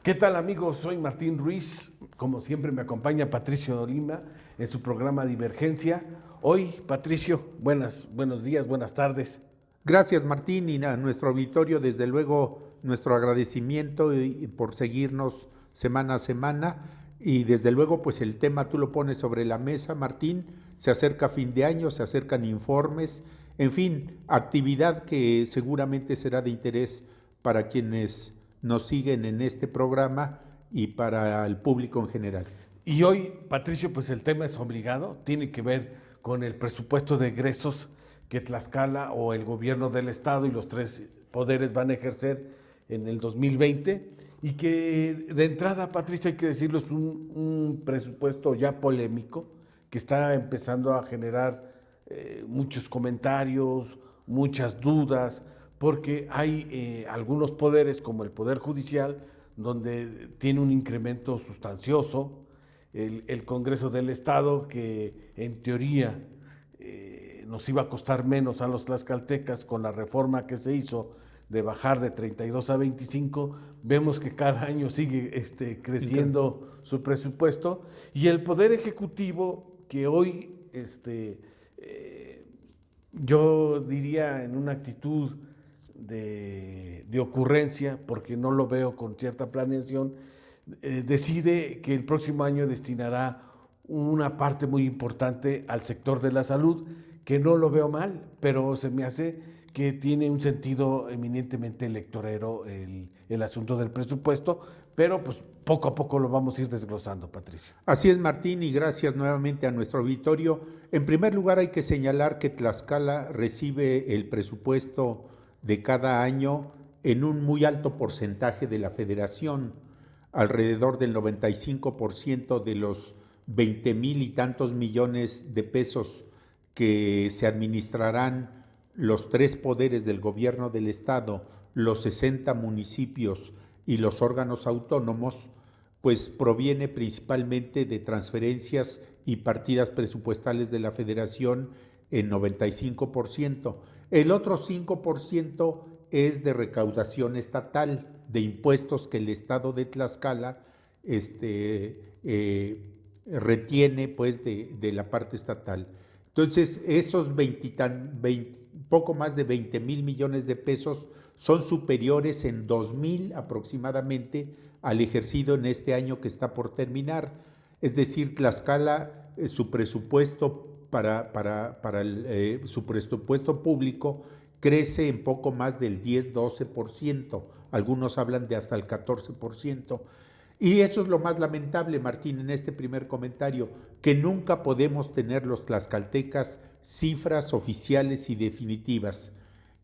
¿Qué tal, amigos? Soy Martín Ruiz. Como siempre me acompaña Patricio Lima en su programa Divergencia. Hoy, Patricio, buenos días, buenas tardes. Gracias, Martín, y a nuestro auditorio, desde luego, nuestro agradecimiento por seguirnos semana a semana. Y desde luego, pues el tema tú lo pones sobre la mesa, Martín. Se acerca fin de año, se acercan informes, en fin, actividad que seguramente será de interés para quienes nos siguen en este programa y para el público en general. Y hoy, Patricio, pues el tema es obligado, tiene que ver con el presupuesto de egresos que Tlaxcala o el gobierno del estado y los tres poderes van a ejercer en el 2020 y que de entrada, Patricio, hay que decirlo, es un presupuesto ya polémico que está empezando a generar muchos comentarios, muchas dudas, porque hay algunos poderes como el Poder Judicial donde tiene un incremento sustancioso, el Congreso del Estado, que en teoría nos iba a costar menos a los tlaxcaltecas con la reforma que se hizo de bajar de 32 a 25, vemos que cada año sigue creciendo su presupuesto, y el Poder Ejecutivo, que hoy yo diría en una actitud de ocurrencia, porque no lo veo con cierta planeación, decide que el próximo año destinará una parte muy importante al sector de la salud, que no lo veo mal, pero se me hace que tiene un sentido eminentemente electorero el asunto del presupuesto, pero pues poco a poco lo vamos a ir desglosando, Patricio. Así es, Martín, y gracias nuevamente a nuestro auditorio. En primer lugar, hay que señalar que Tlaxcala recibe el presupuesto de cada año en un muy alto porcentaje de la federación, alrededor del 95% de los 20,000 y tantos millones de pesos que se administrarán los tres poderes del gobierno del estado, los 60 municipios y los órganos autónomos, pues proviene principalmente de transferencias y partidas presupuestales de la federación en 95%. El otro 5% es de recaudación estatal, de impuestos que el estado de Tlaxcala retiene pues de la parte estatal. Entonces, esos poco más de 20,000 millones de pesos son superiores en 2,000 aproximadamente al ejercido en este año que está por terminar. Es decir, Tlaxcala, su presupuesto su presupuesto público crece en poco más del 10-12%, algunos hablan de hasta el 14%. Y eso es lo más lamentable, Martín, en este primer comentario, que nunca podemos tener los tlaxcaltecas cifras oficiales y definitivas.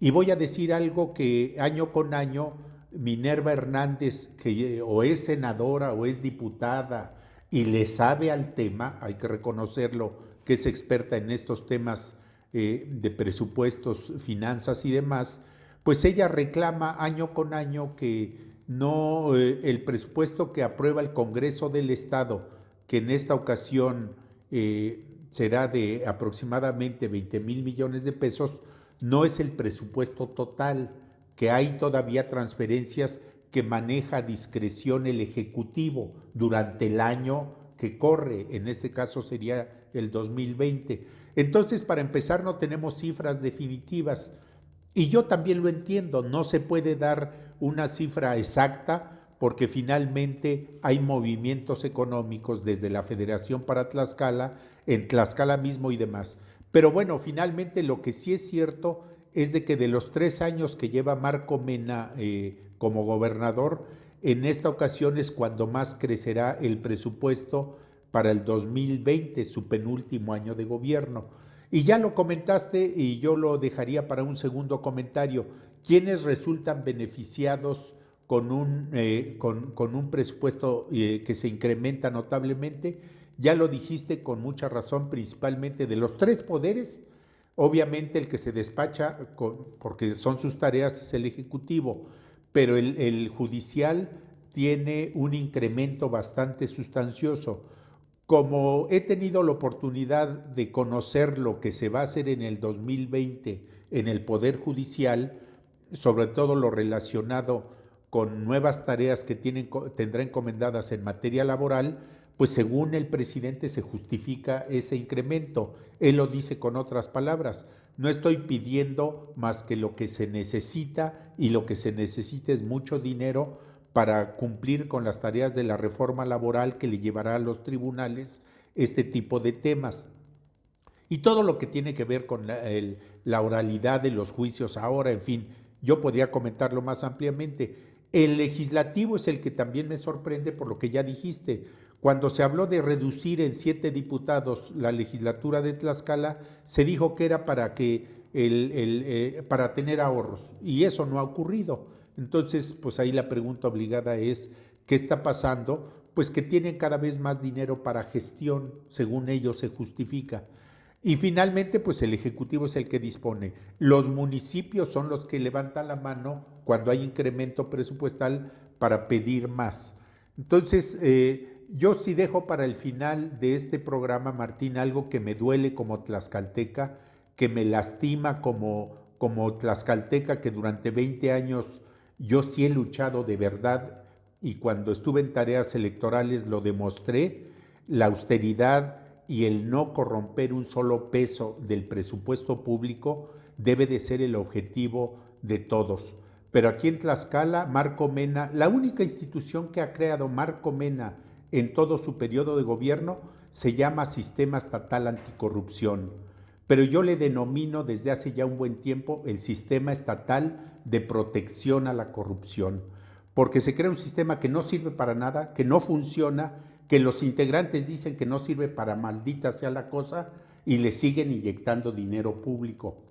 Y voy a decir algo que año con año Minerva Hernández, que o es senadora o es diputada y le sabe al tema, hay que reconocerlo, que es experta en estos temas de presupuestos, finanzas y demás, pues ella reclama año con año que no el presupuesto que aprueba el Congreso del Estado, que en esta ocasión será de aproximadamente 20,000 millones de pesos, no es el presupuesto total, que hay todavía transferencias que maneja a discreción el Ejecutivo durante el año que corre, en este caso sería el 2020. Entonces, para empezar, no tenemos cifras definitivas. Y yo también lo entiendo, no se puede dar una cifra exacta porque finalmente hay movimientos económicos desde la Federación para Tlaxcala, en Tlaxcala mismo y demás. Pero bueno, finalmente lo que sí es cierto es de que de los 3 años que lleva Marco Mena como gobernador, en esta ocasión es cuando más crecerá el presupuesto para el 2020, su penúltimo año de gobierno. Y ya lo comentaste y yo lo dejaría para un segundo comentario. ¿Quiénes resultan beneficiados con un presupuesto que se incrementa notablemente? Ya lo dijiste con mucha razón, principalmente de los tres poderes. Obviamente el que se despacha, porque son sus tareas, es el Ejecutivo, pero el judicial tiene un incremento bastante sustancioso. Como he tenido la oportunidad de conocer lo que se va a hacer en el 2020 en el Poder Judicial, sobre todo lo relacionado con nuevas tareas que tendrá encomendadas en materia laboral, pues según el presidente se justifica ese incremento. Él lo dice con otras palabras: no estoy pidiendo más que lo que se necesita, y lo que se necesita es mucho dinero para cumplir con las tareas de la reforma laboral que le llevará a los tribunales este tipo de temas. Y todo lo que tiene que ver con la oralidad de los juicios ahora, en fin, yo podría comentarlo más ampliamente. El legislativo es el que también me sorprende por lo que ya dijiste. Cuando se habló de reducir en 7 diputados la legislatura de Tlaxcala, se dijo que era para tener ahorros, y eso no ha ocurrido. Entonces, pues ahí la pregunta obligada es: ¿qué está pasando? Pues que tienen cada vez más dinero para gestión, según ellos se justifica. Y finalmente, pues el Ejecutivo es el que dispone. Los municipios son los que levantan la mano cuando hay incremento presupuestal para pedir más. Entonces, yo sí dejo para el final de este programa, Martín, algo que me duele como tlaxcalteca, que me lastima como tlaxcalteca, que durante 20 años yo sí he luchado de verdad, y cuando estuve en tareas electorales lo demostré: la austeridad y el no corromper un solo peso del presupuesto público debe de ser el objetivo de todos. Pero aquí en Tlaxcala, Marco Mena, la única institución que ha creado Marco Mena en todo su periodo de gobierno, se llama Sistema Estatal Anticorrupción. Pero yo le denomino desde hace ya un buen tiempo el Sistema Estatal de Protección a la Corrupción, porque se crea un sistema que no sirve para nada, que no funciona, que los integrantes dicen que no sirve para maldita sea la cosa, y le siguen inyectando dinero público.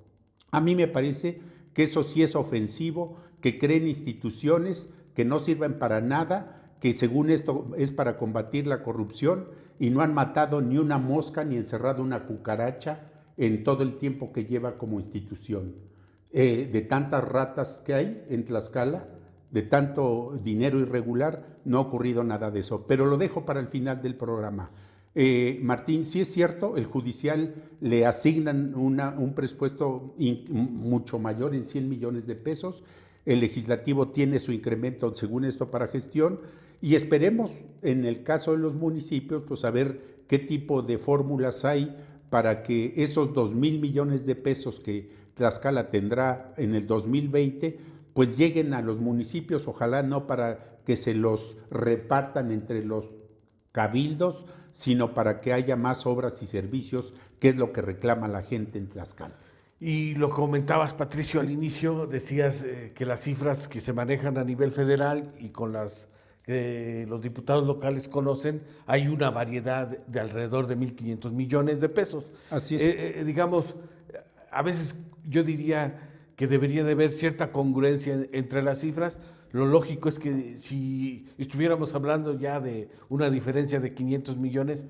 A mí me parece que eso sí es ofensivo, que creen instituciones que no sirven para nada, que según esto es para combatir la corrupción, y no han matado ni una mosca ni encerrado una cucaracha en todo el tiempo que lleva como institución. De tantas ratas que hay en Tlaxcala, de tanto dinero irregular, no ha ocurrido nada de eso. Pero lo dejo para el final del programa. Martín, sí es cierto, el judicial le asignan un presupuesto mucho mayor, en 100 millones de pesos. El legislativo tiene su incremento, según esto, para gestión, y esperemos, en el caso de los municipios, pues a ver qué tipo de fórmulas hay para que esos 2,000 millones de pesos que Tlaxcala tendrá en el 2020, pues lleguen a los municipios, ojalá no para que se los repartan entre los cabildos, sino para que haya más obras y servicios, que es lo que reclama la gente en Tlaxcala. Y lo comentabas, Patricio, al inicio, decías que las cifras que se manejan a nivel federal y con las que los diputados locales conocen, hay una variedad de alrededor de 1,500 millones de pesos. Así es. Digamos, a veces yo diría que debería de haber cierta congruencia entre las cifras. Lo lógico es que si estuviéramos hablando ya de una diferencia de 500 millones,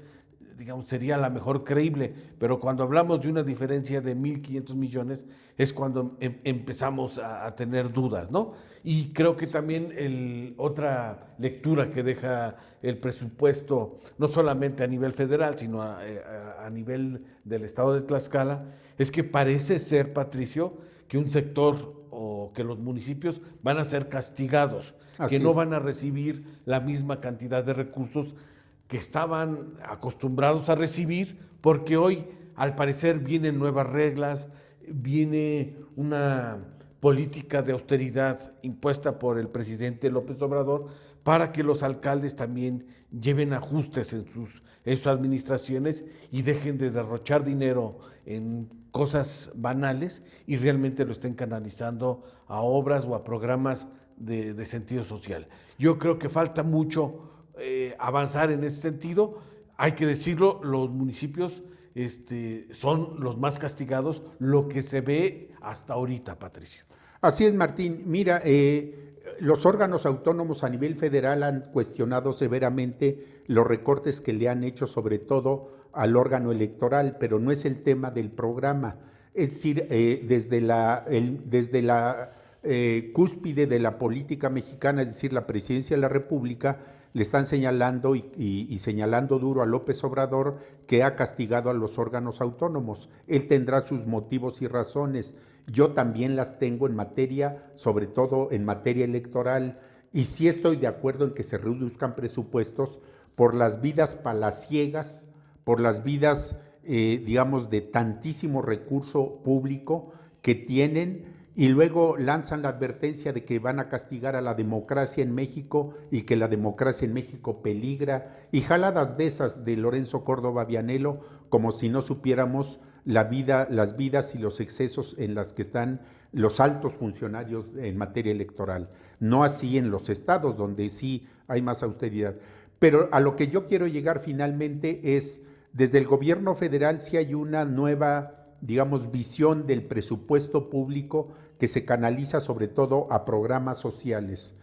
digamos, sería la mejor creíble, pero cuando hablamos de una diferencia de 1,500 millones es cuando empezamos a tener dudas, ¿no? Y creo que también otra lectura que deja el presupuesto, no solamente a nivel federal, sino a nivel del estado de Tlaxcala, es que parece ser, Patricio, que un sector o que los municipios van a ser castigados, que no van a recibir la misma cantidad de recursos que estaban acostumbrados a recibir, porque hoy al parecer vienen nuevas reglas, viene una política de austeridad impuesta por el presidente López Obrador para que los alcaldes también lleven ajustes en sus administraciones y dejen de derrochar dinero en cosas banales y realmente lo estén canalizando a obras o a programas de sentido social. Yo creo que falta mucho avanzar en ese sentido. Hay que decirlo, los municipios son los más castigados, lo que se ve hasta ahorita, Patricio. Así es, Martín. Mira, los órganos autónomos a nivel federal han cuestionado severamente los recortes que le han hecho, sobre todo al órgano electoral, pero no es el tema del programa. Es decir, desde la cúspide de la política mexicana, es decir, la presidencia de la República, le están señalando y señalando duro a López Obrador, que ha castigado a los órganos autónomos. Él tendrá sus motivos y razones. Yo también las tengo en materia, sobre todo en materia electoral, y sí estoy de acuerdo en que se reduzcan presupuestos por las vidas palaciegas, por las vidas, digamos, de tantísimo recurso público que tienen, y luego lanzan la advertencia de que van a castigar a la democracia en México y que la democracia en México peligra, y jaladas de esas de Lorenzo Córdoba Vianello, como si no supiéramos las vidas y los excesos en las que están los altos funcionarios en materia electoral. No así en los estados, donde sí hay más austeridad. Pero a lo que yo quiero llegar finalmente es, desde el gobierno federal sí hay una nueva, digamos, visión del presupuesto público que se canaliza sobre todo a programas sociales.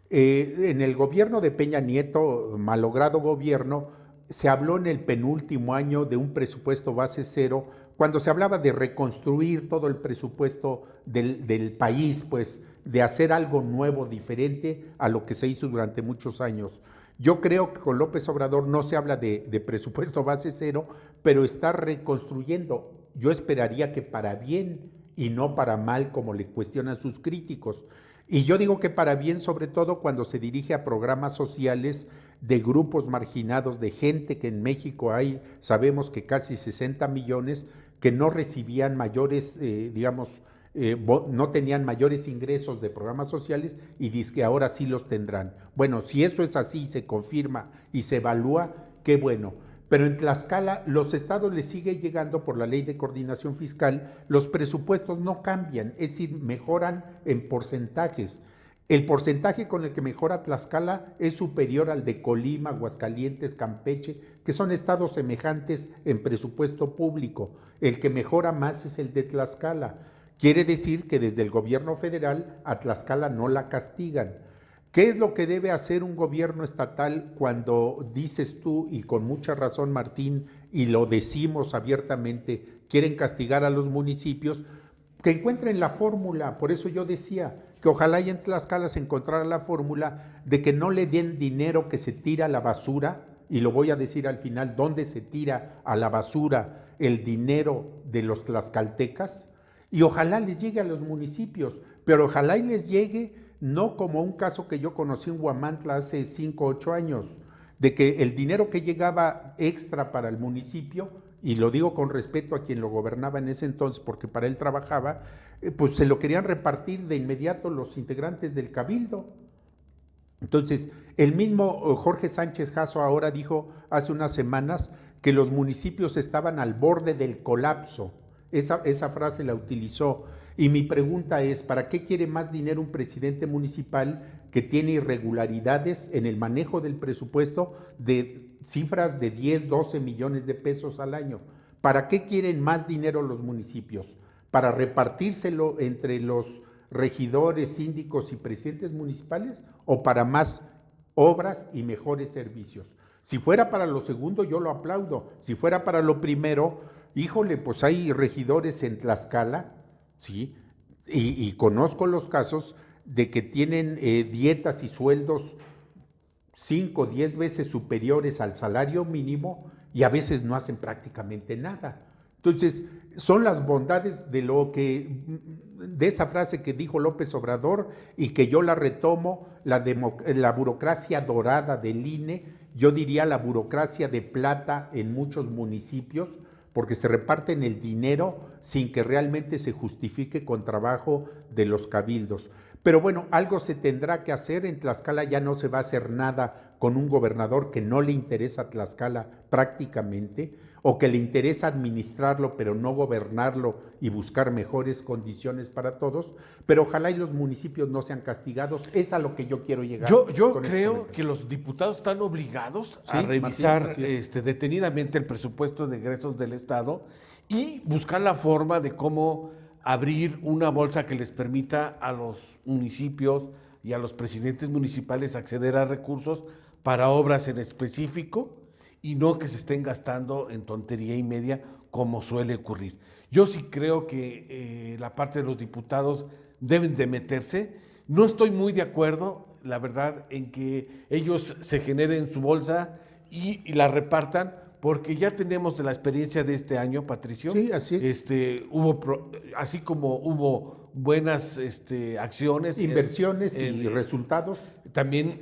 En el gobierno de Peña Nieto, malogrado gobierno, se habló en el penúltimo año de un presupuesto base cero, cuando se hablaba de reconstruir todo el presupuesto del país, pues de hacer algo nuevo, diferente a lo que se hizo durante muchos años. Yo creo que con López Obrador no se habla de presupuesto base cero, pero está reconstruyendo. Yo esperaría que para bien y no para mal, como le cuestionan sus críticos. Y yo digo que para bien, sobre todo cuando se dirige a programas sociales de grupos marginados, de gente que en México hay, sabemos que casi 60 millones, que no recibían mayores, digamos, no tenían mayores ingresos de programas sociales, y dice que ahora sí los tendrán. Bueno, si eso es así, se confirma y se evalúa, qué bueno. Pero en Tlaxcala los estados les sigue llegando por la ley de coordinación fiscal, los presupuestos no cambian, es decir, mejoran en porcentajes. El porcentaje con el que mejora Tlaxcala es superior al de Colima, Aguascalientes, Campeche, que son estados semejantes en presupuesto público. El que mejora más es el de Tlaxcala. Quiere decir que desde el gobierno federal a Tlaxcala no la castigan. ¿Qué es lo que debe hacer un gobierno estatal cuando dices tú, y con mucha razón, Martín, y lo decimos abiertamente, quieren castigar a los municipios? Que encuentren la fórmula. Por eso yo decía que ojalá y en Tlaxcala se encontrara la fórmula de que no le den dinero que se tira a la basura, y lo voy a decir al final, ¿dónde se tira a la basura el dinero de los tlaxcaltecas? Y ojalá les llegue a los municipios, pero ojalá y les llegue no como un caso que yo conocí en Huamantla hace 5 o 8 años, de que el dinero que llegaba extra para el municipio, y lo digo con respeto a quien lo gobernaba en ese entonces porque para él trabajaba, pues se lo querían repartir de inmediato los integrantes del cabildo. Entonces, el mismo Jorge Sánchez Jasso ahora dijo hace unas semanas que los municipios estaban al borde del colapso. Esa frase la utilizó. Y mi pregunta es, ¿para qué quiere más dinero un presidente municipal que tiene irregularidades en el manejo del presupuesto de cifras de 10, 12 millones de pesos al año? ¿Para qué quieren más dinero los municipios? ¿Para repartírselo entre los regidores, síndicos y presidentes municipales, o para más obras y mejores servicios? Si fuera para lo segundo, yo lo aplaudo. Si fuera para lo primero, híjole, pues hay regidores en Tlaxcala, ¿sí? Y conozco los casos de que tienen dietas y sueldos 5 o 10 veces superiores al salario mínimo, y a veces no hacen prácticamente nada. Entonces, son las bondades de esa frase que dijo López Obrador, y que yo la retomo, la burocracia dorada del INE, yo diría la burocracia de plata en muchos municipios, porque se reparten el dinero sin que realmente se justifique con trabajo de los cabildos. Pero bueno, algo se tendrá que hacer. En Tlaxcala ya no se va a hacer nada con un gobernador que no le interesa a Tlaxcala prácticamente, o que le interesa administrarlo pero no gobernarlo y buscar mejores condiciones para todos. Pero ojalá y los municipios no sean castigados. Es a lo que yo quiero llegar. Yo creo que los diputados están obligados a revisar Martín, detenidamente el presupuesto de egresos del Estado y buscar la forma de cómo abrir una bolsa que les permita a los municipios y a los presidentes municipales acceder a recursos para obras en específico, y no que se estén gastando en tontería y media como suele ocurrir. Yo sí creo que la parte de los diputados deben de meterse. No estoy muy de acuerdo, la verdad, en que ellos se generen su bolsa y la repartan, porque ya tenemos de la experiencia de este año, Patricio. Sí, así es. Así como hubo buenas acciones. Inversiones y resultados. También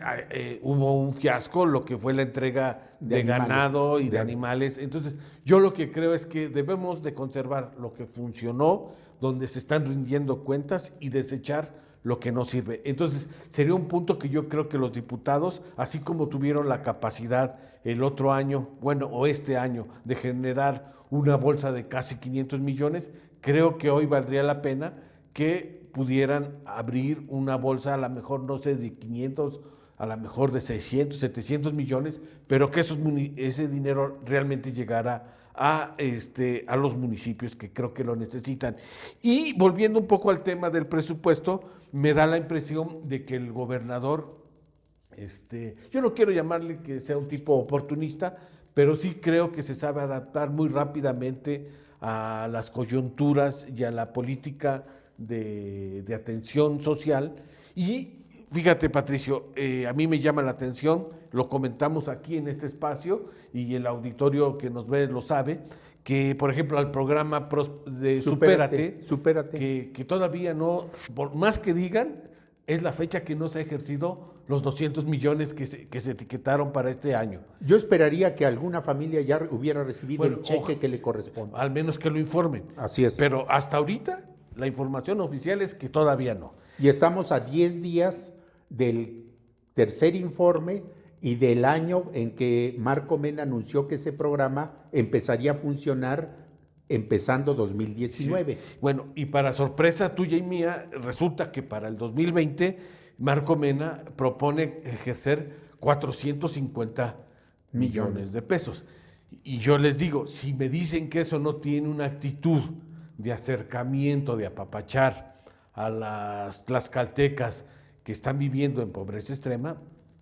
hubo un fiasco, lo que fue la entrega de ganado y de animales. Entonces, yo lo que creo es que debemos de conservar lo que funcionó, donde se están rindiendo cuentas, y desechar lo que no sirve. Entonces, sería un punto que yo creo que los diputados, así como tuvieron la capacidad el otro año, bueno, o este año, de generar una bolsa de casi 500 millones, creo que hoy valdría la pena que pudieran abrir una bolsa, a lo mejor, no sé, de 500, a lo mejor de 600, 700 millones, pero que ese dinero realmente llegara a los municipios que creo que lo necesitan. Y volviendo un poco al tema del presupuesto, me da la impresión de que el gobernador, yo no quiero llamarle que sea un tipo oportunista, pero sí creo que se sabe adaptar muy rápidamente a las coyunturas y a la política de atención social. Y fíjate, Patricio, a mí me llama la atención, lo comentamos aquí en este espacio y el auditorio que nos ve lo sabe, que por ejemplo al programa de Supérate, que todavía no, por más que digan, es la fecha que no se ha ejercido los 200 millones que se etiquetaron para este año. Yo esperaría que alguna familia ya hubiera recibido el cheque que le corresponde. Al menos que lo informen. Así es. Pero hasta ahorita la información oficial es que todavía no. Y estamos a 10 días del tercer informe y del año en que Marco Mena anunció que ese programa empezaría a funcionar empezando 2019. Sí. Bueno, y para sorpresa tuya y mía, resulta que para el 2020 Marco Mena propone ejercer 450 millones de pesos. Y yo les digo, si me dicen que eso no tiene una actitud de acercamiento, de apapachar a las tlaxcaltecas que están viviendo en pobreza extrema,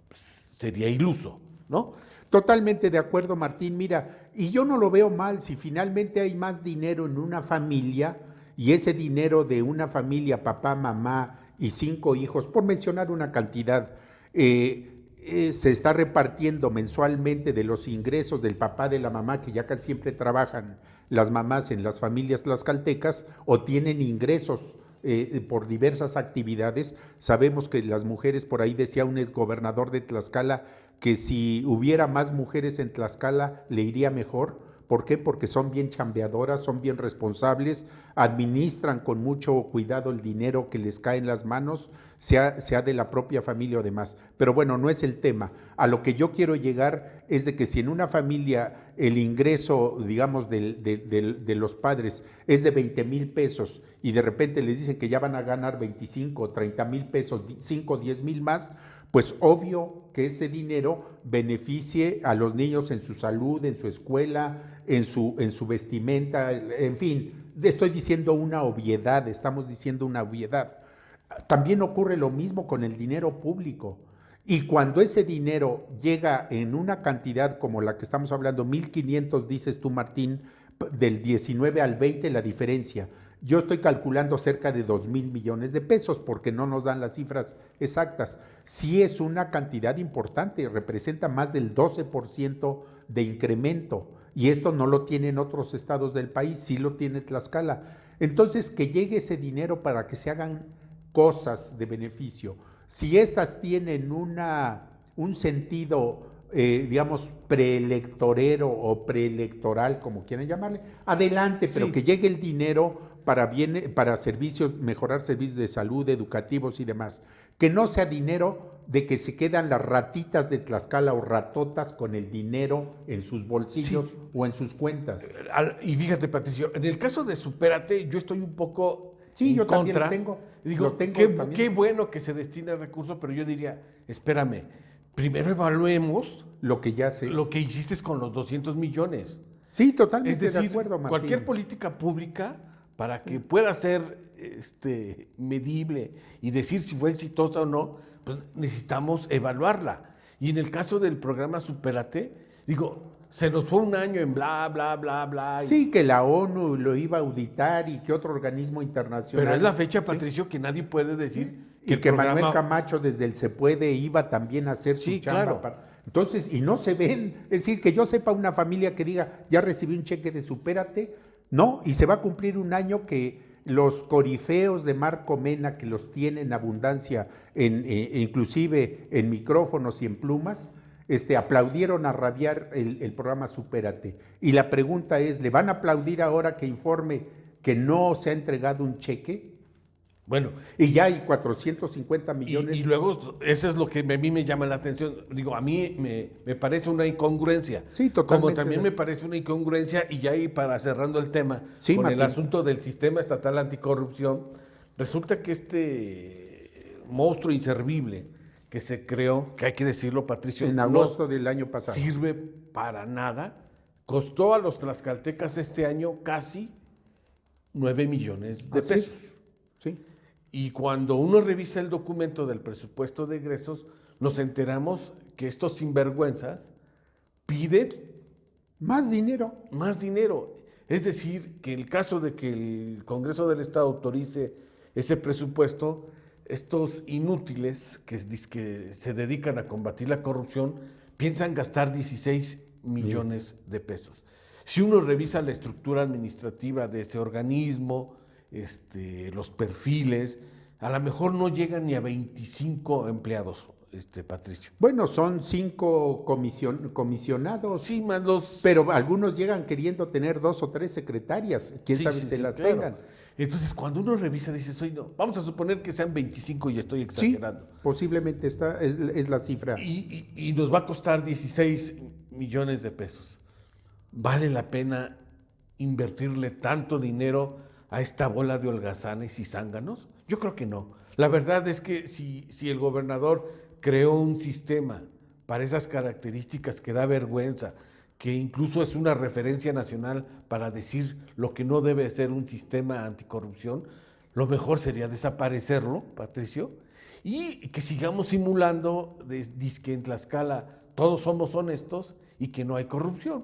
pues, sería iluso, ¿no? Totalmente de acuerdo, Martín. Mira, y yo no lo veo mal si finalmente hay más dinero en una familia y ese dinero de una familia, papá, mamá y 5 hijos, por mencionar una cantidad, se está repartiendo mensualmente de los ingresos del papá, de la mamá, que ya casi siempre trabajan las mamás en las familias tlaxcaltecas o tienen ingresos por diversas actividades. Sabemos que las mujeres, por ahí decía un exgobernador de Tlaxcala, que si hubiera más mujeres en Tlaxcala le iría mejor. ¿Por qué? Porque son bien chambeadoras, son bien responsables, administran con mucho cuidado el dinero que les cae en las manos, sea de la propia familia o demás. Pero bueno, no es el tema. A lo que yo quiero llegar es de que si en una familia el ingreso, digamos, de los padres es de 20,000 pesos y de repente les dicen que ya van a ganar 25 o 30,000 pesos, 5 o 10,000 más, pues obvio que ese dinero beneficie a los niños en su salud, en su escuela, en su vestimenta, en fin, estoy diciendo una obviedad, estamos diciendo una obviedad. También ocurre lo mismo con el dinero público. Y cuando ese dinero llega en una cantidad como la que estamos hablando, 1,500, dices tú, Martín, del 19 al 20 la diferencia. Yo estoy calculando cerca de 2,000 millones de pesos porque no nos dan las cifras exactas. Sí es una cantidad importante, representa más del 12% de incremento y esto no lo tienen otros estados del país, sí lo tiene Tlaxcala. Entonces, que llegue ese dinero para que se hagan cosas de beneficio. Si estas tienen un sentido, digamos, preelectorero o preelectoral, como quieran llamarle, adelante, pero sí, que llegue el dinero para servicios, mejorar servicios de salud, educativos y demás. Que no sea dinero de que se quedan las ratitas de Tlaxcala o ratotas con el dinero en sus bolsillos, sí, o en sus cuentas. Y fíjate, Patricio, en el caso de Supérate, yo estoy un poco en yo contra. También lo tengo. Digo, qué bueno que se destina el recurso, pero yo diría, espérame, primero evaluemos lo que ya sé. Lo que hiciste con los 200 millones. Sí, totalmente, es decir, de acuerdo, Martín. Cualquier política pública, para que pueda ser medible y decir si fue exitosa o no, pues necesitamos evaluarla. Y en el caso del programa Supérate, digo, se nos fue un año en bla, bla, bla, bla. Sí, que la ONU lo iba a auditar y que otro organismo internacional. Pero es la fecha, Patricio, ¿sí?, que nadie puede decir. Y que programa... Manuel Camacho desde el Se Puede iba también a hacer su chamba. Claro. Entonces, y no se ven, es decir, que yo sepa una familia que diga, ya recibí un cheque de Supérate, no, y se va a cumplir un año que los corifeos de Marco Mena, que los tiene en abundancia, inclusive en micrófonos y en plumas, aplaudieron a rabiar el programa Supérate. Y la pregunta es, ¿le van a aplaudir ahora que informe que no se ha entregado un cheque? Bueno, y ya hay 450 millones. Y luego, eso es lo que a mí me llama la atención. Digo, a mí me parece una incongruencia. Sí, totalmente. Como también me parece una incongruencia, y ya ahí para cerrando el tema, sí, con Martín, el asunto del sistema estatal anticorrupción, resulta que este monstruo inservible que se creó, que hay que decirlo, Patricio, en agosto del año pasado, sirve para nada, costó a los tlaxcaltecas este año casi 9 millones de pesos. Sí. Y cuando uno revisa el documento del presupuesto de egresos, nos enteramos que estos sinvergüenzas piden más dinero. Más dinero. Es decir, que en el caso de que el Congreso del Estado autorice ese presupuesto, estos inútiles que se dedican a combatir la corrupción piensan gastar 16 millones de pesos. Si uno revisa la estructura administrativa de ese organismo, los perfiles, a lo mejor no llegan ni a 25 empleados, Patricio. Bueno, son 5 comisionados. Sí, más los... Pero algunos llegan queriendo tener 2 o 3 secretarias. ¿Quién sabe si las claro. tengan? Entonces, cuando uno revisa, dices, oye, no, vamos a suponer que sean 25 y estoy exagerando. Sí, posiblemente es la cifra. Y nos va a costar 16 millones de pesos. ¿Vale la pena invertirle tanto dinero a esta bola de holgazanes y zánganos? Yo creo que no. La verdad es que si el gobernador creó un sistema para esas características que da vergüenza, que incluso es una referencia nacional para decir lo que no debe ser un sistema anticorrupción, lo mejor sería desaparecerlo, Patricio, y que sigamos simulando que en Tlaxcala todos somos honestos y que no hay corrupción.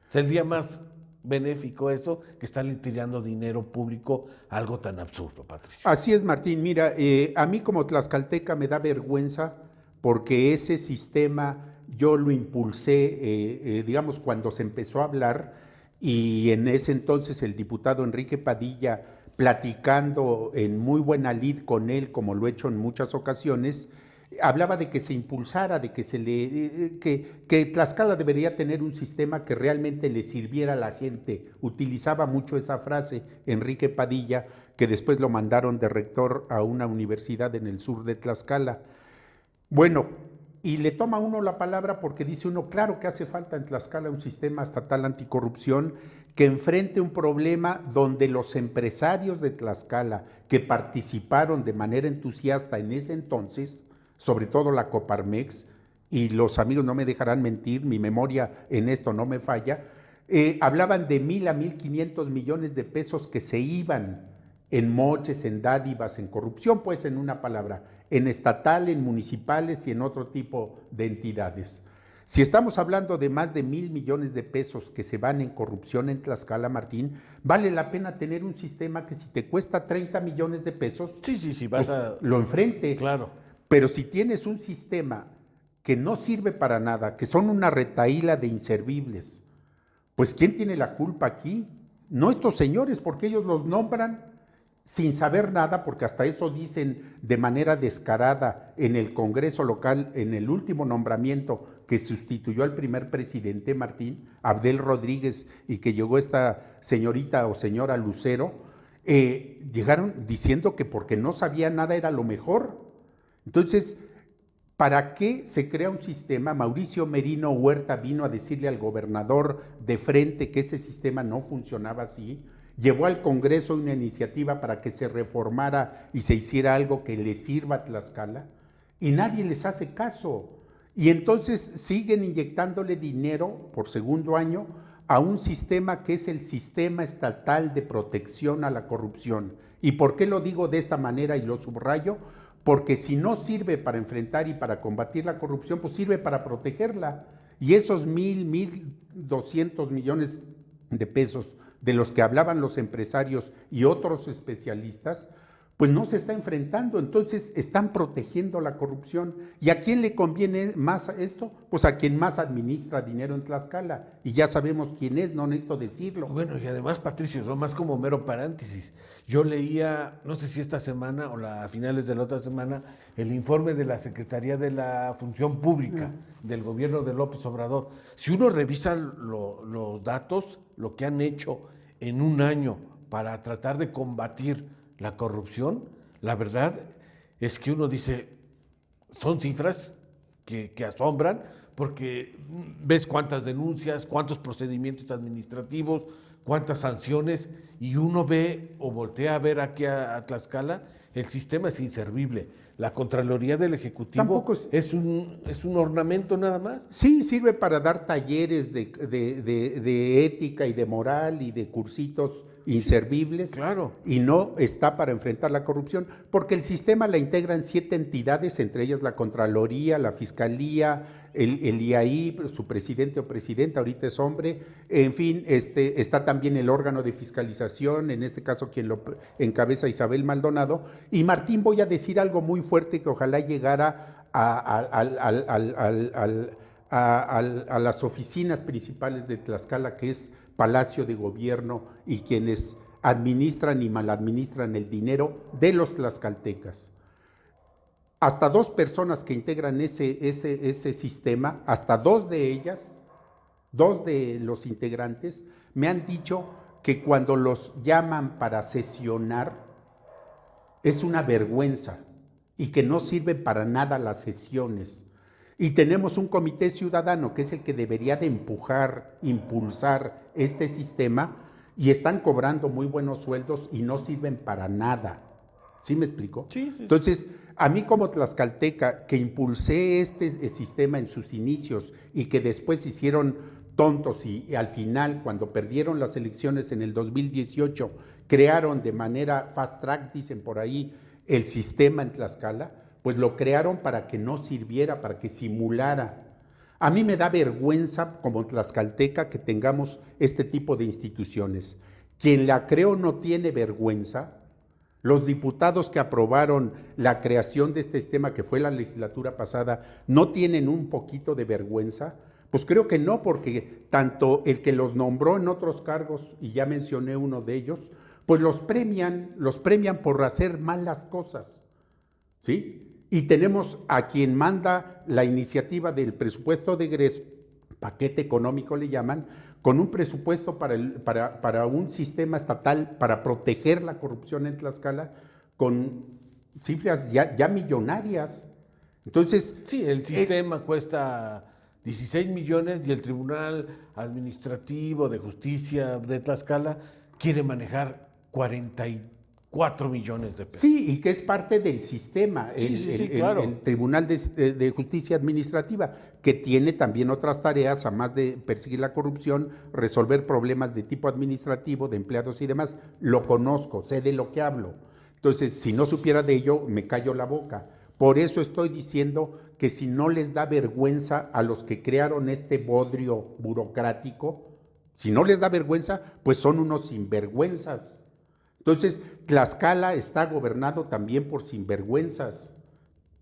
Sería más benéfico eso que estarle tirando dinero público a algo tan absurdo, Patricio. Así es, Martín. Mira, a mí como tlaxcalteca me da vergüenza porque ese sistema yo lo impulsé, digamos, cuando se empezó a hablar, y en ese entonces el diputado Enrique Padilla, platicando en muy buena lid con él, como lo he hecho en muchas ocasiones, hablaba de que se impulsara, de que que Tlaxcala debería tener un sistema que realmente le sirviera a la gente. Utilizaba mucho esa frase Enrique Padilla, que después lo mandaron de rector a una universidad en el sur de Tlaxcala. Bueno, y le toma uno la palabra porque dice uno, claro que hace falta en Tlaxcala un sistema estatal anticorrupción que enfrente un problema donde los empresarios de Tlaxcala que participaron de manera entusiasta en ese entonces, sobre todo la Coparmex, y los amigos no me dejarán mentir, mi memoria en esto no me falla, hablaban de 1,000 a 1,500 millones de pesos que se iban en moches, en dádivas, en corrupción, pues en una palabra, en estatal, en municipales y en otro tipo de entidades. Si estamos hablando de más de 1,000 millones de pesos que se van en corrupción en Tlaxcala, Martín, vale la pena tener un sistema que si te cuesta 30 millones de pesos, sí, vas a... lo enfrente. Claro. Pero si tienes un sistema que no sirve para nada, que son una retahíla de inservibles, pues ¿quién tiene la culpa aquí? No estos señores, porque ellos los nombran sin saber nada, porque hasta eso dicen de manera descarada en el Congreso local, en el último nombramiento que sustituyó al primer presidente, Martín, Abdel Rodríguez, y que llegó esta señorita o señora Lucero, llegaron diciendo que porque no sabía nada era lo mejor. Entonces, ¿para qué se crea un sistema? Mauricio Merino Huerta vino a decirle al gobernador de frente que ese sistema no funcionaba así. Llevó al Congreso una iniciativa para que se reformara y se hiciera algo que le sirva a Tlaxcala, y nadie les hace caso. Y entonces siguen inyectándole dinero por segundo año a un sistema que es el Sistema Estatal de Protección a la Corrupción. ¿Y por qué lo digo de esta manera y lo subrayo? Porque si no sirve para enfrentar y para combatir la corrupción, pues sirve para protegerla. Y esos 1,200 millones de pesos de los que hablaban los empresarios y otros especialistas, pues no se está enfrentando, entonces están protegiendo la corrupción. ¿Y a quién le conviene más esto? Pues a quien más administra dinero en Tlaxcala, y ya sabemos quién es, no necesito decirlo. Bueno, y además, Patricio, no más como mero paréntesis. Yo leía, no sé si esta semana o a finales de la otra semana, el informe de la Secretaría de la Función Pública del gobierno de López Obrador. Si uno revisa los datos, lo que han hecho en un año para tratar de combatir la corrupción, la verdad es que uno dice, son cifras que asombran, porque ves cuántas denuncias, cuántos procedimientos administrativos, cuántas sanciones, y uno ve o voltea a ver aquí a Tlaxcala, el sistema es inservible. La Contraloría del Ejecutivo es un ornamento nada más. Sí, sirve para dar talleres de ética y de moral y de cursitos inservibles. Claro. Y no está para enfrentar la corrupción, porque el sistema la integran 7 entidades, entre ellas la Contraloría, la Fiscalía, el IAI, su presidente o presidenta, ahorita es hombre, en fin, está también el órgano de fiscalización, en este caso quien lo encabeza Isabel Maldonado. Y Martín, voy a decir algo muy fuerte que ojalá llegara a las oficinas principales de Tlaxcala, que es Palacio de Gobierno, y quienes administran y maladministran el dinero de los tlaxcaltecas. Hasta 2 personas que integran ese sistema, hasta 2 de ellas, 2 de los integrantes, me han dicho que cuando los llaman para sesionar, es una vergüenza y que no sirven para nada las sesiones. Y tenemos un comité ciudadano que es el que debería de empujar, impulsar este sistema, y están cobrando muy buenos sueldos y no sirven para nada. ¿Sí me explico? Sí. Entonces, a mí como tlaxcalteca, que impulsé este sistema en sus inicios y que después se hicieron tontos y al final, cuando perdieron las elecciones en el 2018, crearon de manera fast track, dicen por ahí, el sistema en Tlaxcala, pues lo crearon para que no sirviera, para que simulara. A mí me da vergüenza como tlaxcalteca que tengamos este tipo de instituciones. Quien la creó no tiene vergüenza. Los diputados que aprobaron la creación de este sistema, que fue la legislatura pasada, ¿no tienen un poquito de vergüenza? Pues creo que no, porque tanto el que los nombró en otros cargos, y ya mencioné uno de ellos, pues los premian por hacer malas cosas, ¿sí? Y tenemos a quien manda la iniciativa del presupuesto de egreso, paquete económico le llaman, con un presupuesto para un sistema estatal para proteger la corrupción en Tlaxcala, con cifras ya millonarias. Entonces, sí, el sistema cuesta 16 millones y el Tribunal Administrativo de Justicia de Tlaxcala quiere manejar 44 millones de pesos. Sí, y que es parte del sistema, claro. el Tribunal de Justicia Administrativa, que tiene también otras tareas, además de perseguir la corrupción, resolver problemas de tipo administrativo, de empleados y demás. Lo conozco, sé de lo que hablo. Entonces, si no supiera de ello, me callo la boca. Por eso estoy diciendo que si no les da vergüenza a los que crearon este bodrio burocrático, si no les da vergüenza, pues son unos sinvergüenzas. Entonces, Tlaxcala está gobernado también por sinvergüenzas.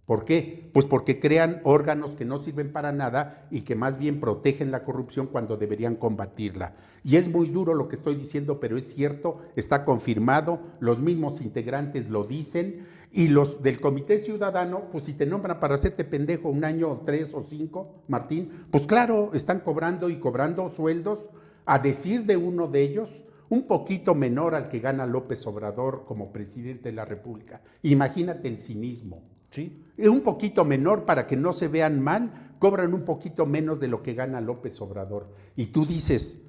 ¿Por qué? Pues porque crean órganos que no sirven para nada y que más bien protegen la corrupción cuando deberían combatirla. Y es muy duro lo que estoy diciendo, pero es cierto, está confirmado, los mismos integrantes lo dicen, y los del Comité Ciudadano, pues si te nombran para hacerte pendejo 1 año, 3 o 5, Martín, pues claro, están cobrando y cobrando sueldos, a decir de uno de ellos, un poquito menor al que gana López Obrador como presidente de la República. Imagínate el cinismo. Sí. Un poquito menor, para que no se vean mal, cobran un poquito menos de lo que gana López Obrador. Y tú dices,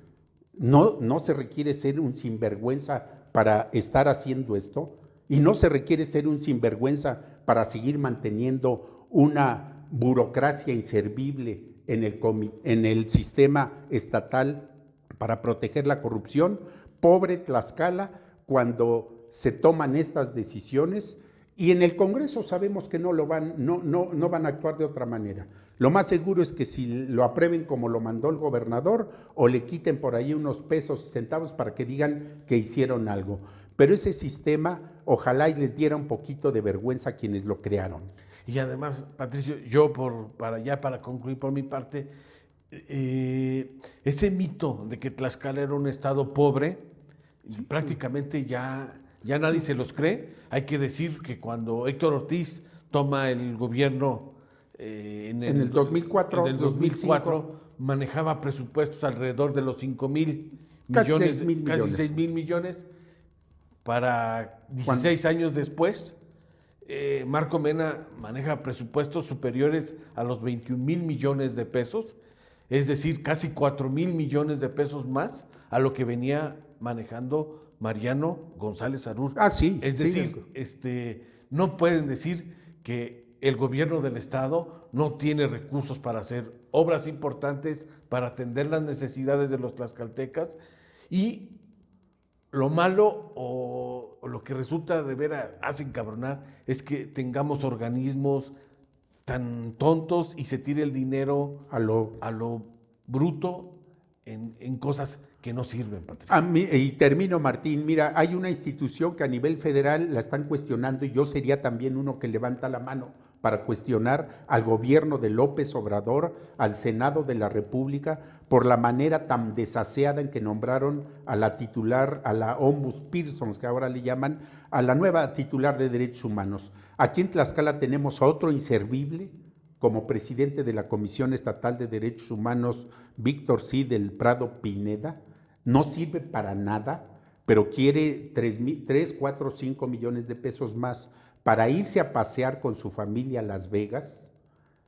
no se requiere ser un sinvergüenza para estar haciendo esto, y no se requiere ser un sinvergüenza para seguir manteniendo una burocracia inservible en el sistema estatal para proteger la corrupción. Pobre Tlaxcala cuando se toman estas decisiones, y en el Congreso sabemos que no van a actuar de otra manera. Lo más seguro es que si lo aprueben como lo mandó el gobernador, o le quiten por ahí unos pesos y centavos para que digan que hicieron algo. Pero ese sistema, ojalá y les diera un poquito de vergüenza a quienes lo crearon. Y además, Patricio, yo para concluir por mi parte, ese mito de que Tlaxcala era un estado pobre, prácticamente ya nadie se los cree. Hay que decir que cuando Héctor Ortiz toma el gobierno en el 2004, en el 2004 manejaba presupuestos alrededor de los 5,000 casi millones, 6,000 casi millones. 6,000 millones. Para 16 años después, Marco Mena maneja presupuestos superiores a los 21,000 millones de pesos, es decir, casi 4,000 millones de pesos más a lo que venía manejando Mariano González Arur. Sí. Es decir, no pueden decir que el gobierno del estado no tiene recursos para hacer obras importantes, para atender las necesidades de los tlaxcaltecas, y lo malo o lo que resulta de veras hace encabronar es que tengamos organismos tan tontos y se tire el dinero a lo bruto en cosas que no sirven, Patricio. Y termino, Martín. Mira, hay una institución que a nivel federal la están cuestionando y yo sería también uno que levanta la mano para cuestionar al gobierno de López Obrador, al Senado de la República, por la manera tan desaseada en que nombraron a la titular, a la ombudsperson, que ahora le llaman, a la nueva titular de Derechos Humanos. Aquí en Tlaxcala tenemos a otro inservible como presidente de la Comisión Estatal de Derechos Humanos, Víctor C. del Prado Pineda. No sirve para nada, pero quiere 3, 4, 5 millones de pesos más para irse a pasear con su familia a Las Vegas.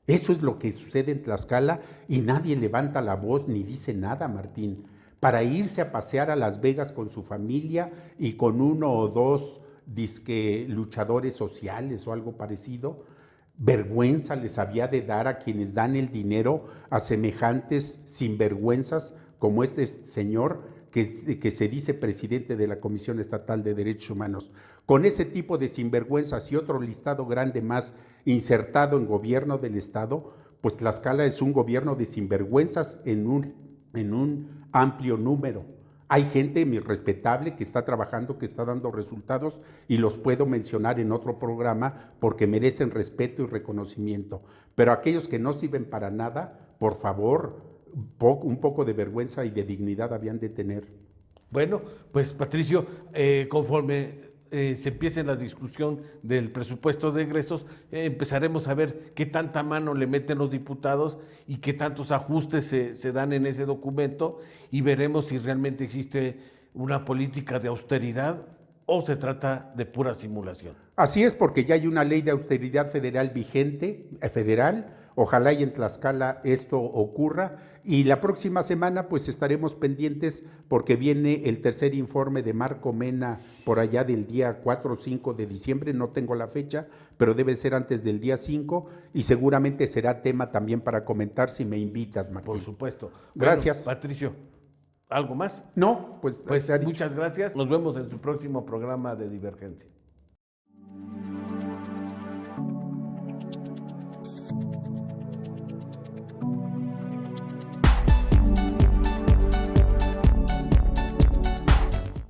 Eso es lo que sucede en Tlaxcala y nadie levanta la voz ni dice nada, Martín. Para irse a pasear a Las Vegas con su familia y con 1 o 2 disque luchadores sociales o algo parecido. Vergüenza les había de dar a quienes dan el dinero a semejantes sinvergüenzas como este señor que se dice presidente de la Comisión Estatal de Derechos Humanos. Con ese tipo de sinvergüenzas y otro listado grande más insertado en gobierno del Estado, pues Tlaxcala es un gobierno de sinvergüenzas en un amplio número. Hay gente muy respetable que está trabajando, que está dando resultados y los puedo mencionar en otro programa porque merecen respeto y reconocimiento. Pero aquellos que no sirven para nada, por favor, un poco de vergüenza y de dignidad habían de tener. Bueno, pues Patricio, conforme se empiece la discusión del presupuesto de egresos, empezaremos a ver qué tanta mano le meten los diputados y qué tantos ajustes se dan en ese documento, y veremos si realmente existe una política de austeridad o se trata de pura simulación. Así es, porque ya hay una ley de austeridad federal vigente, ojalá y en Tlaxcala esto ocurra, y la próxima semana pues estaremos pendientes porque viene el tercer informe de Marco Mena por allá del día 4 o 5 de diciembre, no tengo la fecha, pero debe ser antes del día 5 y seguramente será tema también para comentar si me invitas, Martín. Por supuesto. Gracias. Bueno, Patricio, ¿algo más? No, pues muchas gracias. Nos vemos en su próximo programa de Divergencia.